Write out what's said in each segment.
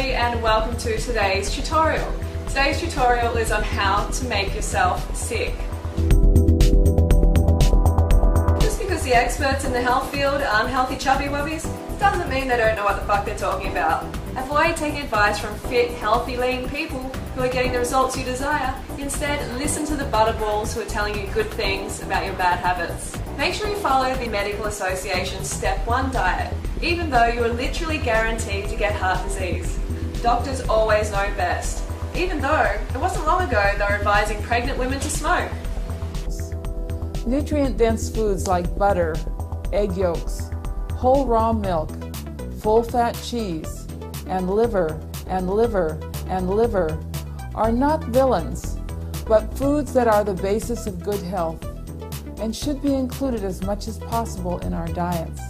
everybody and welcome to today's tutorial. Today's tutorial is on how to make yourself sick. Just because the experts in the health field are unhealthy chubby wubbies doesn't mean they don't know what the fuck they're talking about. Avoid taking advice from fit, healthy, lean people who are getting the results you desire. Instead, listen to the butterballs who are telling you good things about your bad habits. Make sure you follow the Medical Association's Step 1 diet, even though you are literally guaranteed to get heart disease. Doctors always know best, even though it wasn't long ago they were advising pregnant women to smoke. Nutrient-dense foods like butter, egg yolks, whole raw milk, full-fat cheese, and liver are not villains, but foods that are the basis of good health and should be included as much as possible in our diets.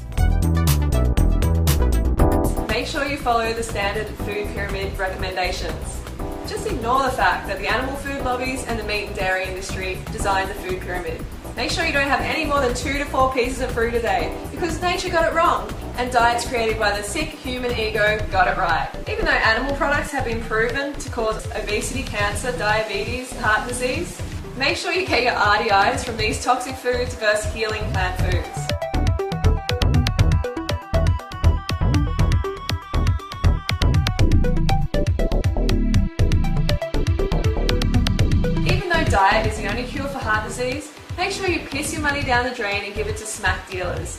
Make sure you follow the standard food pyramid recommendations. Just ignore the fact that the animal food lobbies and the meat and dairy industry designed the food pyramid. Make sure you don't have any more than 2 to 4 pieces of fruit a day, because nature got it wrong, and diets created by the sick human ego got it right. Even though animal products have been proven to cause obesity, cancer, diabetes, heart disease, make sure you get your RDIs from these toxic foods versus healing plant foods. Even though diet is the only cure for heart disease, make sure you piss your money down the drain and give it to smack dealers.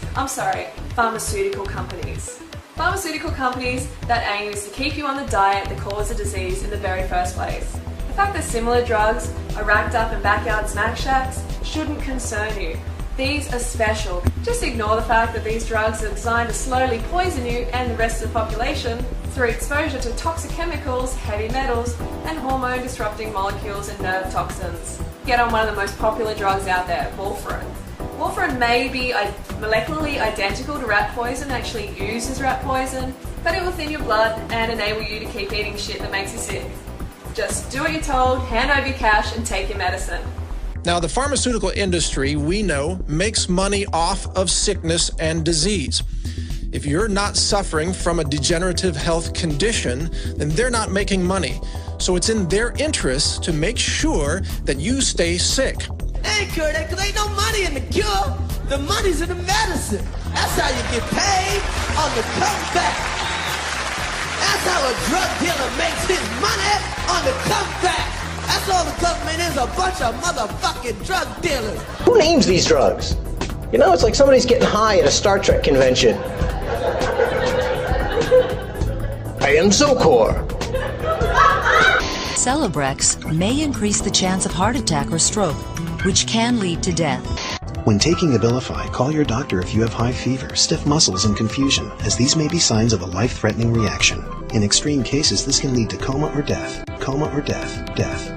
Pharmaceutical companies. Pharmaceutical companies that aim is to keep you on the diet that caused the disease in the very first place. The fact that similar drugs are racked up in backyard snack shacks shouldn't concern you. These are special. Just ignore the fact that these drugs are designed to slowly poison you and the rest of the population through exposure to toxic chemicals, heavy metals, and hormone-disrupting molecules and nerve toxins. Get on one of the most popular drugs out there, warfarin. Warfarin may be molecularly identical to rat poison, actually used as rat poison, but it will thin your blood and enable you to keep eating shit that makes you sick. Just do what you're told, hand over your cash, and take your medicine. Now, the pharmaceutical industry, we know, makes money off of sickness and disease. If you're not suffering from a degenerative health condition, then they're not making money. So it's in their interests to make sure that you stay sick. They ain't cure that because ain't no money in the cure. The money's in the medicine. That's how you get paid on the comeback. That's how a drug dealer makes his money on the comeback. That's all the government is, a bunch of motherfucking drug dealers. Who names these drugs? You know, it's like somebody's getting high at a Star Trek convention. I am Zocor. Celebrex may increase the chance of heart attack or stroke, which can lead to death. When taking Abilify, call your doctor if you have high fever, stiff muscles, and confusion, as these may be signs of a life-threatening reaction. In extreme cases, this can lead to coma or death. Coma or death. Death.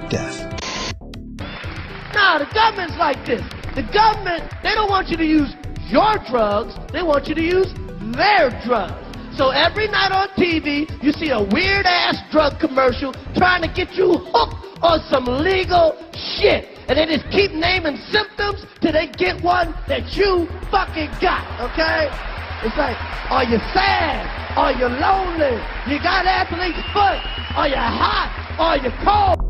Nah, the government's like this. The government, they don't want you to use your drugs, they want you to use their drugs. So every night on TV, you see a weird-ass drug commercial trying to get you hooked on some legal shit. And they just keep naming symptoms till they get one that you fucking got, okay? It's like, are you sad? Are you lonely? You got athlete's foot? Are you hot? Are you cold?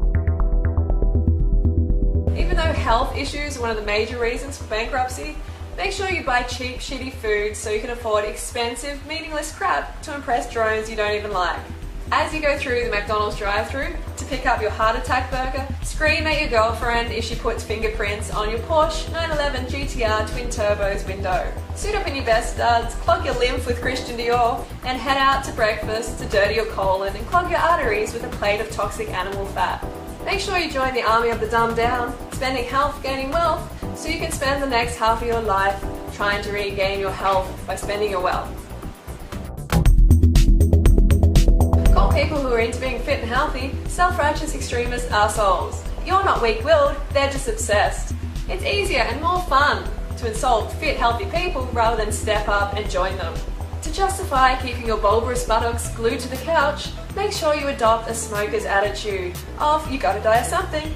Even though health issues are one of the major reasons for bankruptcy, make sure you buy cheap, shitty food so you can afford expensive, meaningless crap to impress drones you don't even like. As you go through the McDonald's drive-thru to pick up your heart attack burger, scream at your girlfriend if she puts fingerprints on your Porsche 911 GTR twin turbos window. Suit up in your best studs, clog your lymph with Christian Dior, and head out to breakfast to dirty your colon and clog your arteries with a plate of toxic animal fat. Make sure you join the army of the dumbed down, spending health, gaining wealth, so you can spend the next half of your life trying to regain your health by spending your wealth. Call people who are into being fit and healthy self-righteous extremist assholes. You're not weak-willed, they're just obsessed. It's easier and more fun to insult fit, healthy people rather than step up and join them. To justify keeping your bulbous buttocks glued to the couch, make sure you adopt a smoker's attitude of you gotta die of something.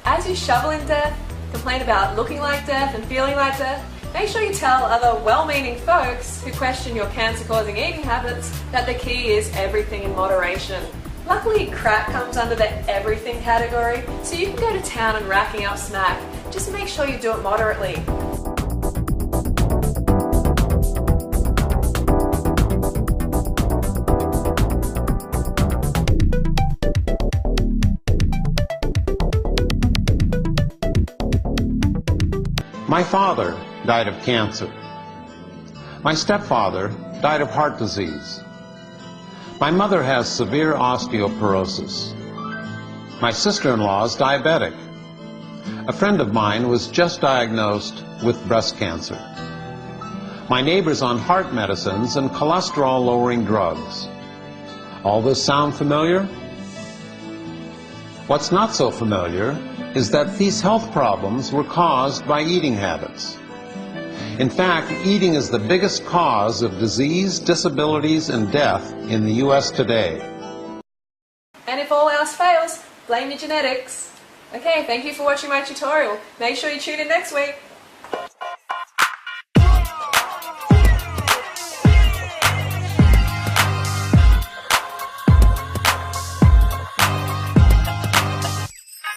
As you shovel in death, complain about looking like death and feeling like death, Make sure you tell other well-meaning folks who question your cancer-causing eating habits that the key is everything in moderation. Luckily, crack comes under the everything category, so you can go to town and racking up smack. Just make sure you do it moderately. My father died of cancer. My stepfather died of heart disease. My mother has severe osteoporosis. My sister-in-law is diabetic. A friend of mine was just diagnosed with breast cancer. My neighbor's on heart medicines and cholesterol-lowering drugs. All this sound familiar? What's not so familiar is that these health problems were caused by eating habits. In fact, eating is the biggest cause of disease, disabilities, and death in the U.S. today. And if all else fails, blame your genetics. Okay, thank you for watching my tutorial. Make sure you tune in next week.